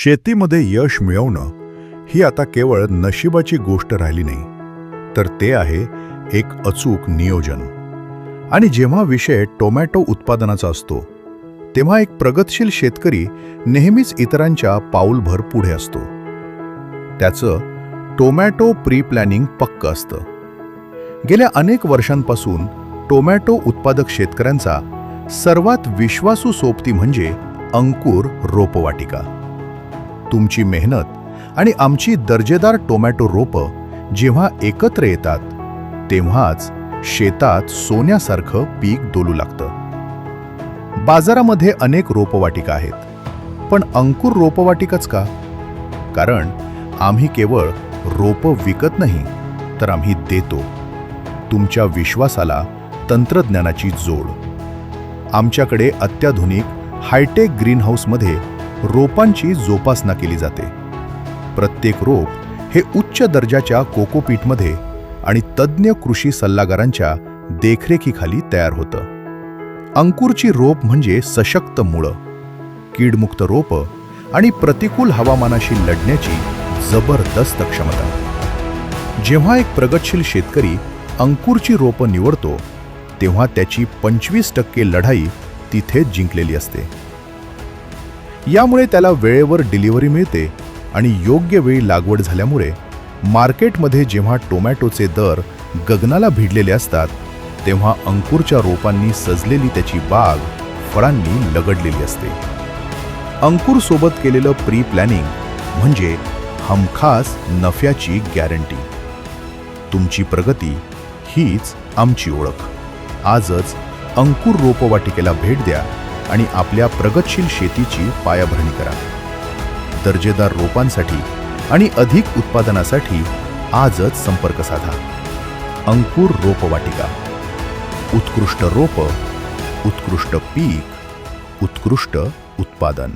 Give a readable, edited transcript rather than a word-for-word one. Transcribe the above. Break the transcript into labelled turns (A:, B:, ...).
A: शेतीमध्ये यश मिळवणं ही आता केवळ नशिबाची गोष्ट राहिली नाही, तर ते आहे एक अचूक नियोजन. आणि जेव्हा विषय टोमॅटो उत्पादनाचा असतो, तेव्हा एक प्रगतशील शेतकरी नेहमीच इतरांच्या पाऊलभर पुढे असतो. त्याचं टोमॅटो प्री प्लॅनिंग पक्क असतं. गेल्या अनेक वर्षांपासून टोमॅटो उत्पादक शेतकऱ्यांचा सर्वात विश्वासू सोबती म्हणजे अंकुर रोपवाटिका. तुमची मेहनत आणि आमची दर्जेदार टोमॅटो रोपं जेव्हा एकत्र येतात, तेव्हाच शेतात सोन्यासारखं पीक डोलू लागतं. बाजारामध्ये अनेक रोपवाटिका आहेत, पण अंकुर रोपवाटिकाच का? कारण आम्ही केवळ रोपं विकत नाही, तर आम्ही देतो तुमच्या विश्वासाला तंत्रज्ञानाची जोड. आमच्याकडे अत्याधुनिक हायटेक ग्रीनहाऊसमध्ये रोपांची जोपासना केली जाते. प्रत्येक रोप हे उच्च दर्जाच्या कोकोपीटमध्ये आणि तज्ज्ञ कृषी सल्लागारांच्या देखरेखीखाली तयार होतं. अंकुरची रोप म्हणजे सशक्त मुळं, कीडमुक्त रोपं आणि प्रतिकूल हवामानाशी लढण्याची जबरदस्त क्षमता. जेव्हा एक प्रगतशील शेतकरी अंकुरची रोपं निवडतो, तेव्हा त्याची 25% लढाई तिथेच जिंकलेली असते. यामुळे त्याला वेळेवर डिलिव्हरी मिळते आणि योग्य वेळी लागवड झाल्यामुळे मार्केटमध्ये जेव्हा टोमॅटोचे दर गगनाला भिडलेले असतात, तेव्हा अंकुरच्या रोपांनी सजलेली त्याची बाग फळांनी लगडलेली असते. अंकुरसोबत केलेलं प्री प्लॅनिंग म्हणजे हमखास नफ्याची गॅरंटी. तुमची प्रगती हीच आमची ओळख. आजच अंकुर रोपवाटिकेला भेट द्या आणि आपल्या प्रगतशील शेतीची पायाभरणी करा. दर्जेदार रोपांसाठी आणि अधिक उत्पादनासाठी आजच संपर्क साधा. अंकुर रोपवाटिका. उत्कृष्ट रोप, उत्कृष्ट पीक, उत्कृष्ट उत्पादन.